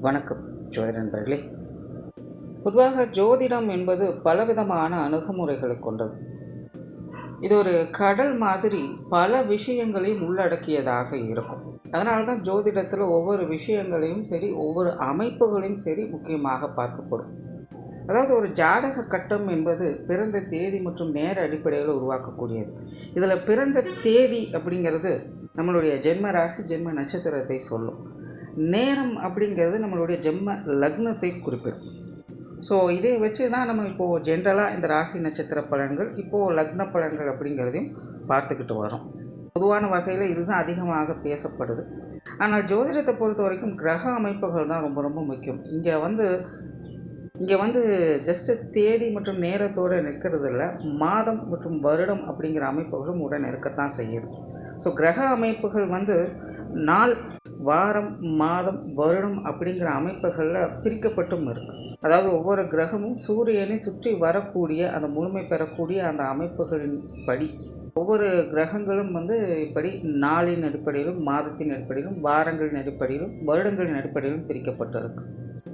வணக்கம் ஜோதிட நண்பர்களே. பொதுவாக ஜோதிடம் என்பது பலவிதமான அணுகுமுறைகளை கொண்டது. இது ஒரு கடல் மாதிரி பல விஷயங்களையும் உள்ளடக்கியதாக இருக்கும். அதனால தான் ஜோதிடத்தில் ஒவ்வொரு விஷயங்களையும் சரி, ஒவ்வொரு அமைப்புகளையும் சரி முக்கியமாக பார்க்கப்படும். அதாவது ஒரு ஜாதக கட்டம் என்பது பிறந்த தேதி மற்றும் நேர அடிப்படையில் உருவாக்கக்கூடியது. இதில் பிறந்த தேதி அப்படிங்கிறது நம்மளுடைய ஜென்ம ராசி, ஜென்ம நட்சத்திரத்தை சொல்லும். நேரம் அப்படிங்கிறது நம்மளுடைய ஜென்ம லக்னத்தை குறிப்பிடும். ஸோ இதை வச்சு தான் நம்ம இப்போது ஜென்ரலாக இந்த ராசி நட்சத்திர பலன்கள், இப்போது லக்ன பலன்கள் அப்படிங்கிறதையும் பார்த்துக்கிட்டு வரோம். பொதுவான வகையில் இதுதான் அதிகமாக பேசப்படுது. ஆனால் ஜோதிடத்தை பொறுத்த வரைக்கும் கிரக அமைப்புகள் தான் ரொம்ப ரொம்ப முக்கியம். இங்கே வந்து ஜஸ்ட்டு தேதி மற்றும் நேரத்தோடு நிற்கிறது இல்லை, மாதம் மற்றும் வருடம் அப்படிங்கிற அமைப்புகளும் உடன் இருக்கத்தான் செய்யுது. ஸோ கிரக அமைப்புகள் நாள், வாரம், மாதம், வருடம் அப்படிங்கிற அமைப்புகளில் பிரிக்கப்பட்டும் இருக்குது. அதாவது ஒவ்வொரு கிரகமும் சூரியனை சுற்றி வரக்கூடிய அந்த முழுமை பெறக்கூடிய அந்த அமைப்புகளின் படி ஒவ்வொரு கிரகங்களும் இப்படி நாளின் அடிப்படையிலும், மாதத்தின் அடிப்படையிலும், வாரங்களின் அடிப்படையிலும், வருடங்களின் அடிப்படையிலும் பிரிக்கப்பட்டிருக்கு.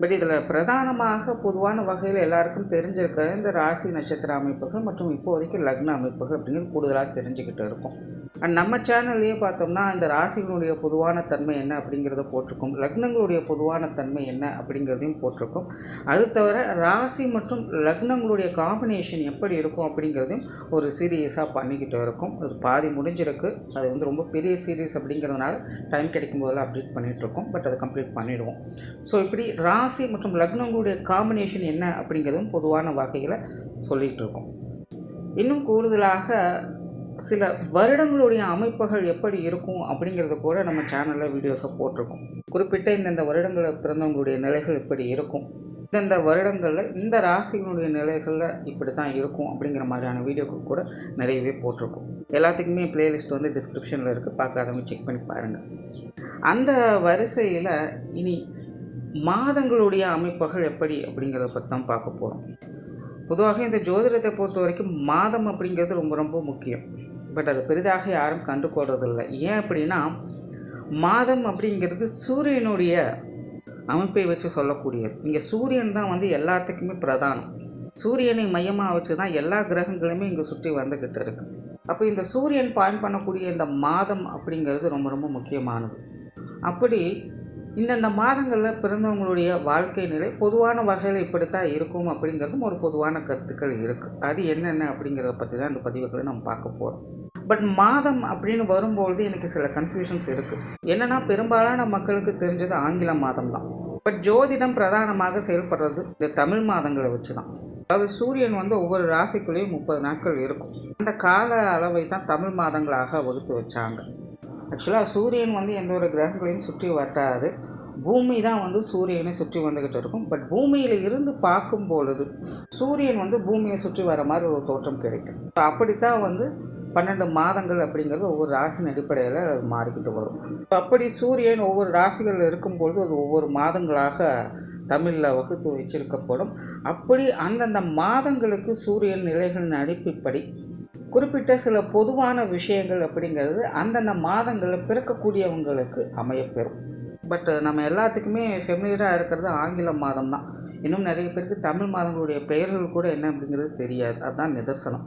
பட் இதில் பிரதானமாக பொதுவான வகையில் எல்லாருக்கும் தெரிஞ்சிருக்கிற இந்த ராசி நட்சத்திர அமைப்புகள் மற்றும் இப்போதைக்கு லக்ன அமைப்புகள் அப்படிங்கிறது கூடுதலாக தெரிஞ்சுக்கிட்டு இருக்கும். அண்ட் நம்ம சேனல்லையே பார்த்தோம்னா இந்த ராசிகளுடைய பொதுவான தன்மை என்ன அப்படிங்கிறத போட்டிருக்கோம், லக்னங்களுடைய பொதுவான தன்மை என்ன அப்படிங்கிறதையும் போட்டிருக்கோம். அது தவிர ராசி மற்றும் லக்னங்களுடைய காம்பினேஷன் எப்படி இருக்கும் அப்படிங்கிறதையும் ஒரு சீரியஸாக பண்ணிக்கிட்டு இருக்கும். அது பாதி முடிஞ்சிருக்கு. அது ரொம்ப பெரிய சீரீஸ் அப்படிங்கிறதுனால டைம் கிடைக்கும் போதெல்லாம் அப்டேட் பண்ணிகிட்ருக்கோம். பட் அதை கம்ப்ளீட் பண்ணிவிடுவோம். ஸோ இப்படி ராசி மற்றும் லக்னங்களுடைய காம்பினேஷன் என்ன அப்படிங்கிறதும் பொதுவான வகையில் சொல்லிகிட்டு இருக்கோம். இன்னும் கூடுதலாக சில வருடங்களுடைய அமைப்புகள் எப்படி இருக்கும் அப்படிங்கிறத கூட நம்ம சேனலில் வீடியோஸை போட்டிருக்கோம். குறிப்பிட்ட இந்தந்த வருடங்களில் பிறந்தவங்களுடைய நிலைகள் இப்படி இருக்கும், இந்தந்த வருடங்களில் இந்த ராசிகளுடைய நிலைகளில் இப்படி தான் இருக்கும் அப்படிங்கிற மாதிரியான வீடியோக்கள் கூட நிறையவே போட்டிருக்கோம். எல்லாத்துக்குமே பிளேலிஸ்ட் டிஸ்கிரிப்ஷனில் இருக்குது, பார்க்காதவங்க செக் பண்ணி பாருங்கள். அந்த வரிசையில் இனி மாதங்களுடைய அமைப்புகள் எப்படி அப்படிங்கிறத பற்றி தான் பார்க்க போகிறோம். பொதுவாக இந்த ஜோதிடத்தை பொறுத்த வரைக்கும் மாதம் அப்படிங்கிறது ரொம்ப ரொம்ப முக்கியம். பட் அது பெரிதாக யாரும் கண்டுகொள்றதில்லை. ஏன் அப்படின்னா, மாதம் அப்படிங்கிறது சூரியனுடைய அமைப்பை வச்சு சொல்லக்கூடியது. இங்கே சூரியன் தான் எல்லாத்துக்குமே பிரதானம். சூரியனை மையமாக வச்சு தான் எல்லா கிரகங்களுமே இங்கே சுற்றி வந்துக்கிட்டு இருக்குது. அப்போ இந்த சூரியன் பாயிண்ட் பண்ணக்கூடிய இந்த மாதம் அப்படிங்கிறது ரொம்ப ரொம்ப முக்கியமானது. அப்படி இந்தந்த மாதங்களில் பிறந்தவங்களுடைய வாழ்க்கை நிலை பொதுவான வகையில் இப்படித்தான் இருக்கும் அப்படிங்கிறதும் ஒரு பொதுவான கருத்துக்கள் இருக்குது. அது என்னென்ன அப்படிங்கிறத பற்றி தான் இந்த பதிவுகளை நம்ம பார்க்க போகிறோம். பட் மாதம் அப்படின்னு வரும்பொழுது எனக்கு சில கன்ஃபியூஷன்ஸ் இருக்குது. என்னென்னா, பெரும்பாலான மக்களுக்கு தெரிஞ்சது ஆங்கில மாதம் தான். பட் ஜோதிடம் பிரதானமாக செயல்படுறது இந்த தமிழ் மாதங்களை வச்சு தான். அதாவது சூரியன் ஒவ்வொரு ராசிக்குள்ளேயும் 30 நாட்கள் இருக்கும். அந்த கால அளவை தான் தமிழ் மாதங்களாக வகுத்து வச்சாங்க. ஆக்சுவலாக சூரியன் எந்த ஒரு கிரகங்களையும் சுற்றி வட்டாது, பூமி தான் சூரியனை சுற்றி வந்துக்கிட்டு இருக்கும். பட் பூமியில் இருந்து பார்க்கும் பொழுது சூரியன் பூமியை சுற்றி வர மாதிரி ஒரு தோற்றம் கிடைக்கும். அப்படித்தான் 12 மாதங்கள் அப்படிங்கிறது ஒவ்வொரு ராசியின் அடிப்படையில் அது மாறிக்கிட்டு வரும். அப்படி சூரியன் ஒவ்வொரு ராசிகளில் இருக்கும்பொழுது அது ஒவ்வொரு மாதங்களாக தமிழில் வகுத்து வச்சிருக்கப்படும். அப்படி அந்தந்த மாதங்களுக்கு சூரியன் நிலைகளின் அடிப்படை குறிப்பிட்ட சில பொதுவான விஷயங்கள் அப்படிங்கிறது அந்தந்த மாதங்களில் பிறக்கக்கூடியவங்களுக்கு அமையப்பெறும். பட் நம்ம எல்லாத்துக்குமே ஃபெமிலியராக இருக்கிறது ஆங்கில மாதம் தான். இன்னும் நிறைய பேருக்கு தமிழ் மாதங்களுடைய பெயர்கள் கூட என்ன அப்படிங்கிறது தெரியாது. அதுதான் நிதர்சனம்.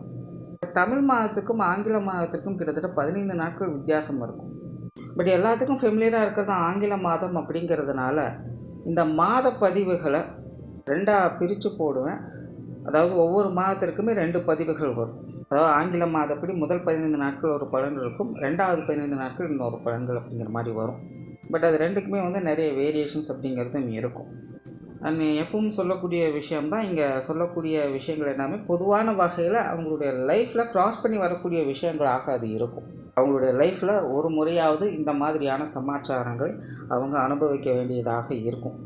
தமிழ் மாதத்துக்கும் ஆங்கில மாதத்திற்கும் கிட்டத்தட்ட 15 நாட்கள் வித்தியாசம் இருக்கும். பட் எல்லாத்துக்கும் ஃபெமிலியராக இருக்கிறது ஆங்கில மாதம் அப்படிங்கிறதுனால இந்த மாத பதிவுகளை 2ஆக பிரித்து போடுவேன். அதாவது ஒவ்வொரு மாதத்திற்குமே 2 பதிவுகள் வரும். அதாவது ஆங்கில மாதப்படி முதல் 15 நாட்கள் ஒரு பலன் இருக்கும், 2வது 15 நாட்கள் இன்னொரு பலன்கள் அப்படிங்கிற மாதிரி வரும். பட் அது ரெண்டுக்குமே நிறைய வேரியேஷன்ஸ் அப்படிங்கிறதும் இருக்கும். அண்ட் எப்பவும் சொல்லக்கூடிய விஷயம்தான் இங்கே சொல்லக்கூடிய விஷயங்கள் எல்லாமே பொதுவான வகையில் அவங்களுடைய லைஃப்பில் க்ராஸ் பண்ணி வரக்கூடிய விஷயங்களாக அது இருக்கும். அவங்களுடைய லைஃப்பில் ஒரு முறையாவது இந்த மாதிரியான சமாச்சாரங்களை அவங்க அனுபவிக்க வேண்டியதாக இருக்கும்.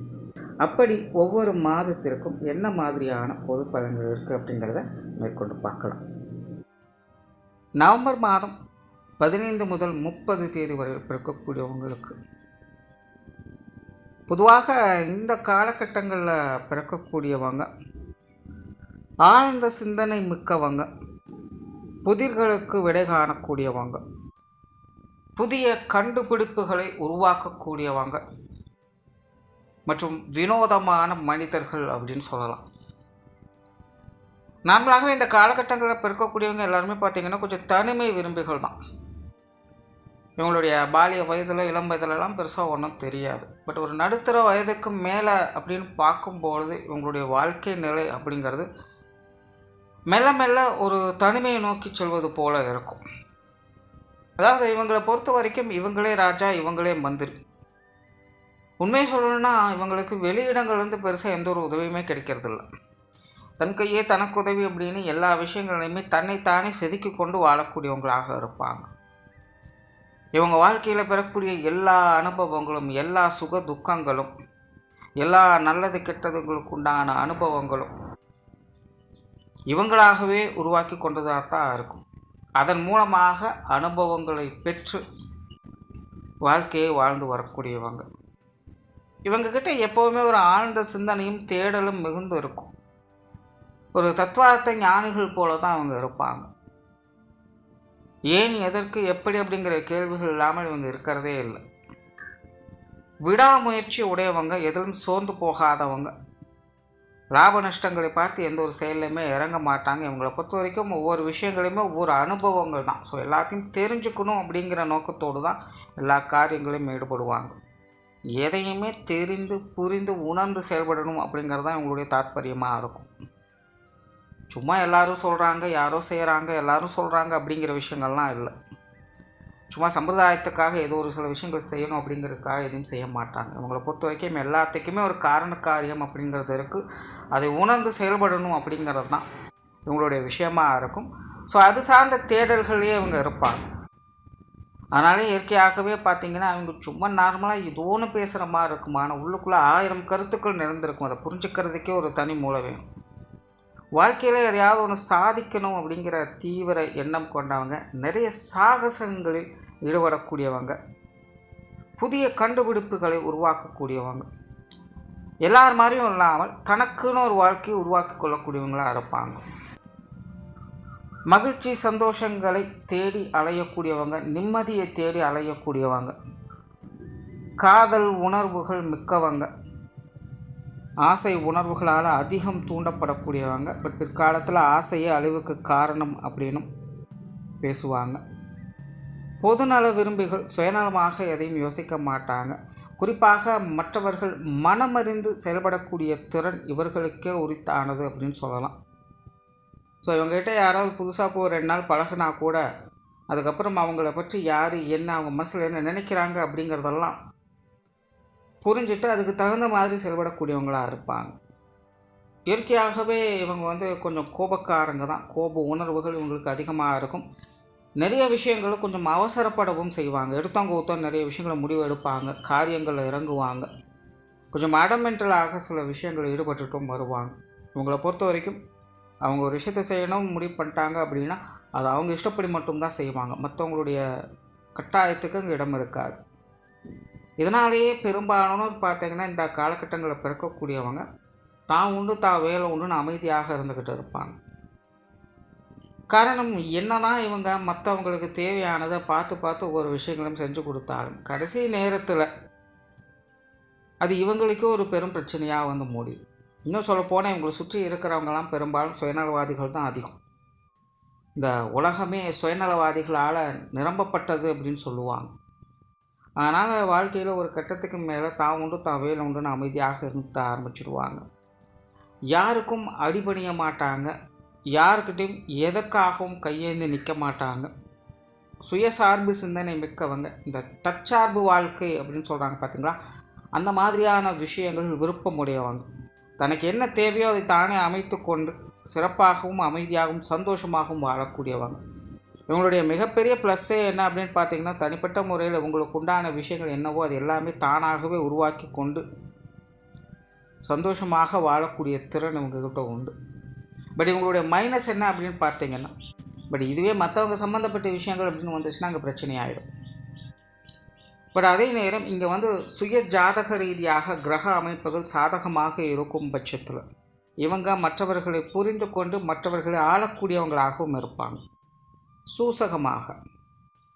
அப்படி ஒவ்வொரு மாதத்திற்கும் என்ன மாதிரியான பொது பலன்கள் இருக்குது அப்படிங்கிறத மேற்கொண்டு பார்க்கலாம். நவம்பர் மாதம் 15 முதல் 30 தேதி வரை பிறக்கக்கூடியவங்களுக்கு பொதுவாக இந்த காலகட்டங்களில் பிறக்கக்கூடியவங்க ஆழ்ந்த சிந்தனை மிக்கவங்க, புதிர்களுக்கு விடை காணக்கூடியவங்க, புதிய கண்டுபிடிப்புகளை உருவாக்கக்கூடியவங்க, மற்றும் வினோதமான மனிதர்கள் அப்படின்னு சொல்லலாம். நார்மலாகவே இந்த காலகட்டங்களில் பிறக்கக்கூடியவங்க எல்லாருமே பார்த்திங்கன்னா கொஞ்சம் தனிமை விரும்பிகள் தான். இவங்களுடைய பாலிய வயதில் இளம் வயதிலலாம் பெருசாக ஒன்றும் தெரியாது. பட் ஒரு நடுத்தர வயதுக்கு மேலே அப்படின்னு பார்க்கும்பொழுது இவங்களுடைய வாழ்க்கை நிலை அப்படிங்கிறது மெல்ல மெல்ல ஒரு தனிமையை நோக்கி செல்வது போல இருக்கும். அதாவது இவங்களை பொறுத்த வரைக்கும் இவங்களே ராஜா, இவங்களே மந்திரி. உண்மையை சொல்லணும்னா இவங்களுக்கு வெளியிடங்கள்லேருந்து பெருசாக எந்த ஒரு உதவியுமே கிடைக்கிறதில்ல. தன் கையே தனக்கு உதவி அப்படின்னு எல்லா விஷயங்களையுமே தன்னைத்தானே செதுக்கி கொண்டு வாழக்கூடியவங்களாக இருப்பாங்க. இவங்க வாழ்க்கையில் பெறக்கூடிய எல்லா அனுபவங்களும், எல்லா சுக துக்கங்களும், எல்லா நல்லது கெட்டதுங்களுக்கு உண்டான அனுபவங்களும் இவங்களாகவே உருவாக்கி கொண்டதாக தான் இருக்கும். அதன் மூலமாக அனுபவங்களை பெற்று வாழ்க்கையை வாழ்ந்து வரக்கூடியவங்க. இவங்கக்கிட்ட எப்போவுமே ஒரு ஆழ்ந்த சிந்தனையும் தேடலும் மிகுந்து இருக்கும். ஒரு தத்துவார்த்த ஞானிகள் போல தான் அவங்க இருப்பாங்க. ஏன், எதற்கு, எப்படி அப்படிங்கிற கேள்விகள் இல்லாமல் இவங்க இருக்கிறதே இல்லை. விடாமுயற்சி உடையவங்க, எதிலும் சோர்ந்து போகாதவங்க, லாப நஷ்டங்களை பார்த்து எந்த ஒரு செயலையுமே இறங்க மாட்டாங்க. இவங்களை பொறுத்த வரைக்கும் ஒவ்வொரு விஷயங்களையுமே ஒவ்வொரு அனுபவங்கள் தான். ஸோ எல்லாத்தையும் தெரிஞ்சுக்கணும் அப்படிங்கிற நோக்கத்தோடு தான் எல்லா காரியங்களையும் ஈடுபடுவாங்க. எதையுமே தெரிந்து புரிந்து உணர்ந்து செயல்படணும் அப்படிங்கிறது தான் இவங்களுடைய தாற்பயமாக இருக்கும். சும்மா எல்லாரும் சொல்கிறாங்க, யாரோ செய்கிறாங்க, எல்லாரும் சொல்கிறாங்க அப்படிங்கிற விஷயங்கள்லாம் இல்லை. சும்மா சம்பிரதாயத்துக்காக ஏதோ ஒரு சில விஷயங்கள் செய்யணும் அப்படிங்கிறதுக்காக எதுவும் செய்ய மாட்டாங்க. இவங்களை பொறுத்த வரைக்கும் எல்லாத்துக்குமே ஒரு காரண காரியம் அப்படிங்கிறது இருக்குது. அதை உணர்ந்து செயல்படணும் அப்படிங்கிறது தான் இவங்களுடைய விஷயமாக இருக்கும். ஸோ அது சார்ந்த தேடல்களே இவங்க இருப்பாங்க. அதனாலே இயற்கையாகவே பார்த்திங்கன்னா அவங்க சும்மா நார்மலாக ஏதோ ஒன்று பேசுகிற மாதிரி இருக்குமா, ஆனால் உள்ளுக்குள்ளே 1000 கருத்துக்கள் நிறைந்திருக்கும். அதை புரிஞ்சுக்கிறதுக்கே ஒரு தனி மூளை வேணும். வாழ்க்கையில் எதையாவது ஒன்று சாதிக்கணும் அப்படிங்கிற தீவிர எண்ணம் கொண்டவங்க, நிறைய சாகசங்களில் ஈடுபடக்கூடியவங்க, புதிய கண்டுபிடிப்புகளை உருவாக்கக்கூடியவங்க, எல்லார் மாதிரியும் இல்லாமல் தனக்குன்னு ஒரு வாழ்க்கையை உருவாக்கி கொள்ளக்கூடியவங்களாக இருப்பாங்க. மகிழ்ச்சி சந்தோஷங்களை தேடி அலையக்கூடியவங்க, நிம்மதியை தேடி அலையக்கூடியவங்க, காதல் உணர்வுகள் மிக்கவங்க, ஆசை உணர்வுகளால் அதிகம் தூண்டப்படக்கூடியவங்க. பட் பிற்காலத்தில் ஆசையே அழிவுக்கு காரணம் அப்படின்னும் பேசுவாங்க. பொதுநல விரும்பிகள், சுயநலமாக எதையும் யோசிக்க மாட்டாங்க. குறிப்பாக மற்றவர்கள் மனமறிந்து செயல்படக்கூடிய திறன் இவர்களுக்கே உரித்தானது அப்படின்னு சொல்லலாம். ஸோ இவங்ககிட்ட யாராவது புதுசாக போய் 2 நாள் பழகினா கூட அதுக்கப்புறம் அவங்கள பற்றி யார், என்ன, அவங்க மனசில் என்ன நினைக்கிறாங்க அப்படிங்கிறதெல்லாம் புரிஞ்சுட்டு அதுக்கு தகுந்த மாதிரி செயல்படக்கூடியவங்களாக இருப்பாங்க. இயற்கையாகவே இவங்க கொஞ்சம் கோபக்காரங்க தான். கோப உணர்வுகள் இவங்களுக்கு அதிகமாக இருக்கும். நிறைய விஷயங்களும் கொஞ்சம் அவசரப்படவும் செய்வாங்க. எடுத்தவங்க ஊத்தம் நிறைய விஷயங்களை முடிவு எடுப்பாங்க, காரியங்களில் இறங்குவாங்க. கொஞ்சம் அடமெண்டலாக சில விஷயங்கள் ஈடுபட்டுட்டும் வருவாங்க. இவங்களை பொறுத்த வரைக்கும் அவங்க ஒரு விஷயத்தை செய்யணும் முடிவு பண்ணிட்டாங்க அப்படின்னா அது அவங்க இஷ்டப்படி மட்டும்தான் செய்வாங்க. மற்றவங்களுடைய கட்டாயத்துக்கு அங்கே இடம் இருக்காது. இதனாலேயே பெரும்பாலானோர் பார்த்திங்கன்னா இந்த காலகட்டங்களில் பிறக்கக்கூடியவங்க தான் உண்டு தான் வேலை உண்டுன்னு அமைதியாக இருந்துக்கிட்டு இருப்பாங்க. காரணம் என்னன்னா இவங்க மற்றவங்களுக்கு தேவையானதை பார்த்து ஒவ்வொரு விஷயங்களும் செஞ்சு கொடுத்தாலும் கடைசி நேரத்தில் அது இவங்களுக்கே ஒரு பெரும் பிரச்சனையாக முடியும். இன்னும் சொல்லப்போனால் இவங்களை சுற்றி இருக்கிறவங்களாம் பெரும்பாலும் சுயநலவாதிகள் தான் அதிகம். இந்த உலகமே சுயநலவாதிகளால் நிரம்பப்பட்டது அப்படின்னு சொல்லுவாங்க. அதனால் வாழ்க்கையில் ஒரு கட்டத்துக்கு மேலே தான் உண்டு தான் வேலை உண்டுன்னு அமைதியாக இருந்து ஆரம்பிச்சிடுவாங்க. யாருக்கும் அடிபணிய மாட்டாங்க, யாருக்கிட்டையும் எதற்காகவும் கையேந்து நிற்க மாட்டாங்க. சுயசார்பு சிந்தனை மிக்கவங்க. இந்த தற்சார்பு வாழ்க்கை அப்படின்னு சொல்கிறாங்க பார்த்தீங்களா, அந்த மாதிரியான விஷயங்கள் விருப்பமுடையவங்க. தனக்கு என்ன தேவையோ அதை தானே அமைத்து கொண்டு சிறப்பாகவும் அமைதியாகவும் சந்தோஷமாகவும் வாழக்கூடியவங்க. இவங்களுடைய மிகப்பெரிய ப்ளஸ்ஸே என்ன அப்படின்னு பார்த்தீங்கன்னா, தனிப்பட்ட முறையில் இவங்களுக்கு உண்டான விஷயங்கள் என்னவோ அது எல்லாமே தானாகவே உருவாக்கி கொண்டு சந்தோஷமாக வாழக்கூடிய திறன் இவங்ககிட்ட உண்டு. பட் இவங்களுடைய மைனஸ் என்ன அப்படின்னு பார்த்தீங்கன்னா, இதுவே மற்றவங்க சம்மந்தப்பட்ட விஷயங்கள் அப்படின்னு வந்துச்சுன்னா அங்கே பிரச்சனை ஆகிடும். பட் அதே நேரம் இங்கே சுய ஜாதக ரீதியாக கிரக அமைப்புகள் சாதகமாக இருக்கும் பட்சத்தில் இவங்க மற்றவர்களை புரிந்து கொண்டு மற்றவர்களை ஆளக்கூடியவங்களாகவும் இருப்பாங்க. சூசகமாக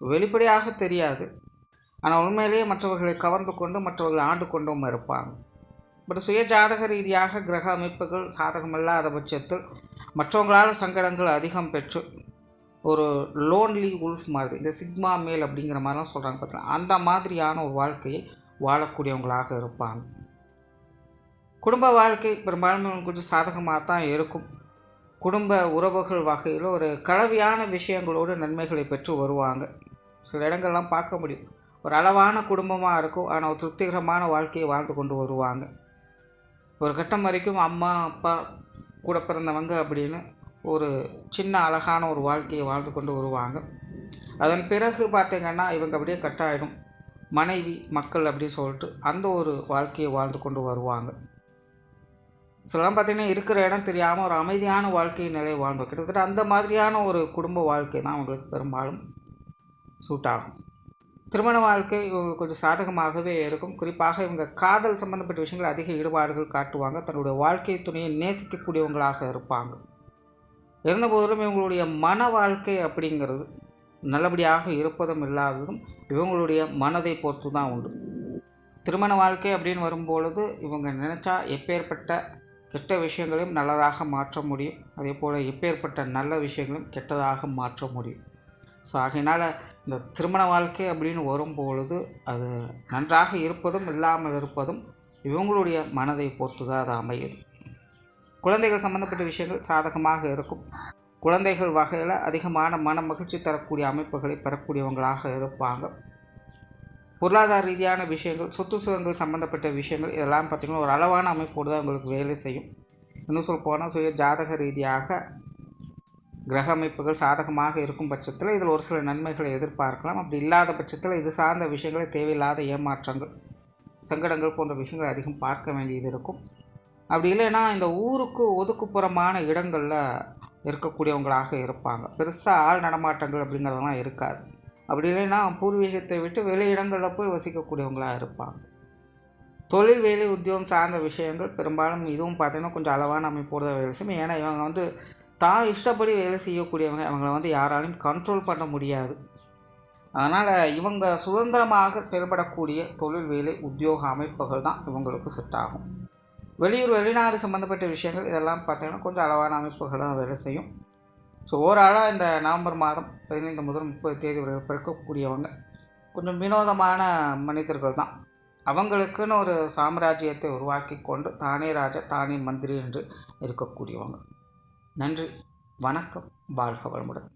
வெளிப்படையாக தெரியாது, ஆனால் உண்மையிலேயே மற்றவர்களை கவர்ந்து கொண்டு மற்றவர்களை ஆண்டு கொண்டும் இருப்பாங்க. பட் சுய ஜாதக ரீதியாக கிரக அமைப்புகள் சாதகமில்லாத பட்சத்தில் மற்றவங்களால் சங்கடங்கள் அதிகம் பெற்று ஒரு லோன்லி உல்ஃப் மாதிரி, இந்த சிக்மா மேல் அப்படிங்கிற மாதிரிலாம் சொல்கிறாங்க பார்த்தீங்கன்னா, அந்த மாதிரியான ஒரு வாழ்க்கையை வாழக்கூடியவங்களாக இருப்பாங்க. குடும்ப வாழ்க்கை பெரும்பாலும் கொஞ்சம் சாதகமாக தான் இருக்கும். குடும்ப உறவுகள் வகையில் ஒரு கலவையான விஷயங்களோடு நன்மைகளை பெற்று வருவாங்க. சில இடங்கள்லாம் பார்க்க முடியும், ஒரு அளவான குடும்பமாக இருக்கும், ஆனால் ஒரு திருப்திகரமான வாழ்க்கையை வாழ்ந்து கொண்டு வருவாங்க. ஒரு கட்டம் வரைக்கும் அம்மா அப்பா கூட பிறந்தவங்க அப்படின்னு ஒரு சின்ன அழகான ஒரு வாழ்க்கையை வாழ்ந்து கொண்டு வருவாங்க. அதன் பிறகு பார்த்திங்கன்னா இவங்க அப்படியே கட்டாயிடும், மனைவி மக்கள் அப்படின்னு சொல்லிட்டு அந்த ஒரு வாழ்க்கையை வாழ்ந்து கொண்டு வருவாங்க. சிலலாம் பார்த்திங்கன்னா இருக்கிற இடம் தெரியாமல் ஒரு அமைதியான வாழ்க்கை நிலையை வாழ்ந்தோம். கிட்டத்தட்ட அந்த மாதிரியான ஒரு குடும்ப வாழ்க்கை தான் அவங்களுக்கு பெரும்பாலும் சூட் ஆகும். திருமண வாழ்க்கை இவங்களுக்கு கொஞ்சம் சாதகமாகவே இருக்கும். குறிப்பாக இவங்க காதல் சம்மந்தப்பட்ட விஷயங்கள் அதிக ஈடுபாடுகள் காட்டுவாங்க. தன்னுடைய வாழ்க்கை துணையை நேசிக்கக்கூடியவங்களாக இருப்பாங்க. இருந்தபோதிலும் இவங்களுடைய மன வாழ்க்கை அப்படிங்கிறது நல்லபடியாக இருப்பதும் இல்லாததும் இவங்களுடைய மனதை பொறுத்து தான் உண்டு. திருமண வாழ்க்கை அப்படின்னு வரும்பொழுது இவங்க நினச்சா எப்பேற்பட்ட கெட்ட விஷயங்களையும் நல்லதாக மாற்ற முடியும், அதே போல் எப்பேற்பட்ட நல்ல விஷயங்களையும் கெட்டதாக மாற்ற முடியும். ஸோ ஆகையினால் இந்த திருமண வாழ்க்கை அப்படின்னு வரும்பொழுது அது நன்றாக இருப்பதும் இல்லாமல் இருப்பதும் இவங்களுடைய மனதை பொறுத்து தான் அது அமையுது. குழந்தைகள் சம்மந்தப்பட்ட விஷயங்கள் சாதகமாக இருக்கும். குழந்தைகள் வகையில் அதிகமான மன மகிழ்ச்சி தரக்கூடிய அமைப்புகளை பெறக்கூடியவங்களாக இருப்பாங்க. பொருளாதார ரீதியான விஷயங்கள், சொத்து சுகங்கள் சம்மந்தப்பட்ட விஷயங்கள் இதெல்லாம் பார்த்திங்கன்னா ஒரு அளவான அமைப்போடு தான் உங்களுக்கு வேலை செய்யும். இன்னும் சொல்ல போனால் சுய ஜாதக ரீதியாக கிரக அமைப்புகள் சாதகமாக இருக்கும் பட்சத்தில் இதில் ஒரு சில நன்மைகளை எதிர்பார்க்கலாம். அப்படி இல்லாத பட்சத்தில் இது சார்ந்த விஷயங்களை தேவையில்லாத ஏமாற்றங்கள், சங்கடங்கள் போன்ற விஷயங்கள் அதிகம் பார்க்க வேண்டியது இருக்கும். அப்படி இல்லைன்னா இந்த ஊருக்கு ஒதுக்குப்புறமான இடங்களில் இருக்கக்கூடியவங்களாக இருப்பாங்க. பெருசாக ஆள் நடமாட்டங்கள் அப்படிங்கிறதெல்லாம் இருக்காது. அப்படி இல்லைன்னா பூர்வீகத்தை விட்டு வெளி இடங்களில் போய் வசிக்கக்கூடியவங்களாக இருப்பாங்க. தொழில் வேலை உத்தியோகம் சார்ந்த விஷயங்கள் பெரும்பாலும் இதுவும் பார்த்திங்கன்னா கொஞ்சம் அளவான அமைப்போடு தான் வேலை செய்யும். ஏன்னா இவங்க தான் இஷ்டப்படி வேலை செய்யக்கூடியவங்க, அவங்கள யாராலையும் கண்ட்ரோல் பண்ண முடியாது. அதனால் இவங்க சுதந்திரமாக செயல்படக்கூடிய தொழில் வேலை உத்தியோக அமைப்புகள் தான் இவங்களுக்கு செட் ஆகும். வெளியூர் வெளிநாடு சம்மந்தப்பட்ட விஷயங்கள் இதெல்லாம் பார்த்திங்கன்னா கொஞ்சம் அளவான அமைப்புகளாக வேலை செய்யும். ஸோ ஓவராலாக இந்த நவம்பர் மாதம் 15 முதல் 30 தேதி வரை பிறக்கக்கூடியவங்க கொஞ்சம் வினோதமான மனிதர்கள் தான். அவங்களுக்குன்னு ஒரு சாம்ராஜ்யத்தை உருவாக்கி கொண்டு தானே ராஜா தானே மந்திரி என்று இருக்கக்கூடியவங்க. நன்றி, வணக்கம், வாழ்க வளமுடன்.